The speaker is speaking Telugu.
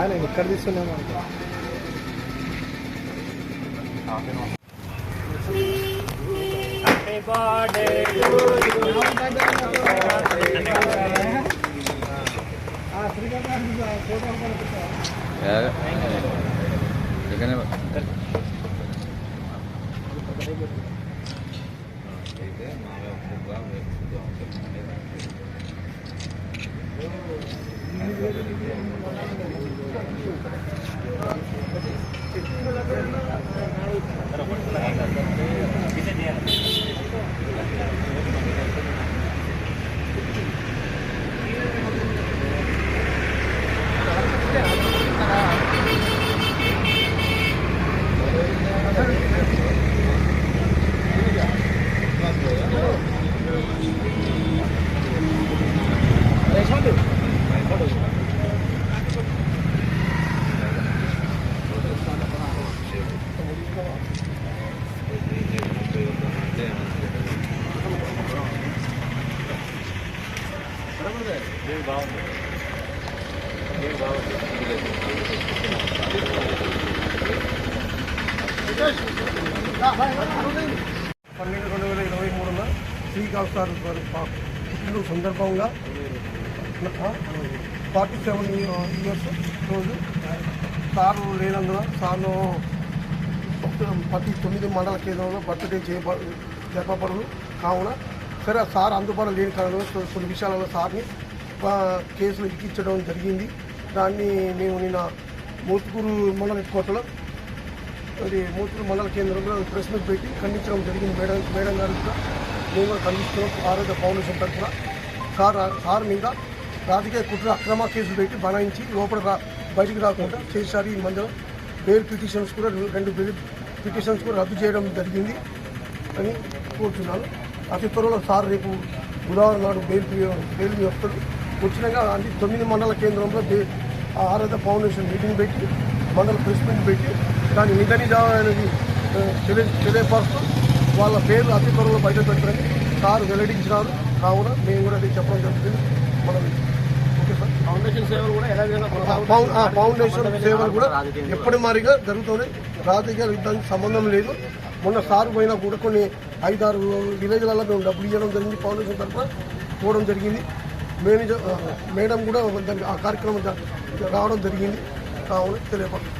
నేను ఇక్కడ తీసుకున్నాను బాగుంది. 12/2023 శ్రీకాకుళం పుట్టిన సందర్భంగా 47 ఇయర్స్ రోజు సారు లేనందున సార్ను ప్రతి 9 మండల కేంద్రంలో బర్త్డే జరపబడును. కావున సరే సార్ అందుబాటులో లేని కారణంగా కొన్ని విషయాలలో సార్ని కేసులు ఎక్కించడం జరిగింది. దాన్ని మేము నిన్న మోత్కూరు మండల హెడ్ క్వార్టర్లో అది మోత్కూరు మండల కేంద్రంలో ప్రెస్ మీట్ పెట్టి ఖండించడం జరిగింది. మేడం గారు కూడా మేము కూడా ఖండిస్తున్నాం. ఆరోగ్య ఫౌండేషన్ తరఫున సార్ మీద రాజకీయ కుట్ర అక్రమ కేసులు పెట్టి బనాయించి లోపల బయటికి రాకుండా చేశారు. ఈ మధ్య బెయిల్ పిటిషన్స్ కూడా 2 బెయిల్ పిటిషన్స్ కూడా రద్దు చేయడం జరిగింది అని కోరుతున్నాను. అతి త్వరలో సార్ రేపు బుధవారం నాడు బెయిల్ వస్తారు. వచ్చినాక అంటే 9 మండల కేంద్రంలో ఆరోగ్య ఫౌండేషన్ మీటింగ్ పెట్టి మండల ప్రెస్ మీట్ పెట్టి దాని నిజానికి తెలియపరుస్తూ వాళ్ళ పేర్లు అతి త్వరలో బయట పెట్టారని సార్ వెల్లడించినారు. కావున మేము కూడా అది చెప్పడం జరుగుతుంది. మనం ఓకే సార్. ఫౌండేషన్ సేవలు కూడా ఫౌండేషన్ సేవలు కూడా ఎప్పటి మారిగా జరుగుతున్నాయి. రాజకీయాలు దానికి సంబంధం లేదు. మొన్న సార్ పోయినా కూడా కొన్ని 5-6 విలేజ్లలో మేము డబ్బులు ఇవ్వడం జరిగింది. ఫౌండేషన్ తరఫున పోవడం జరిగింది. మేడం కూడా ఆ కార్యక్రమం రావడం జరిగింది. కావున తెలియపడుతుంది.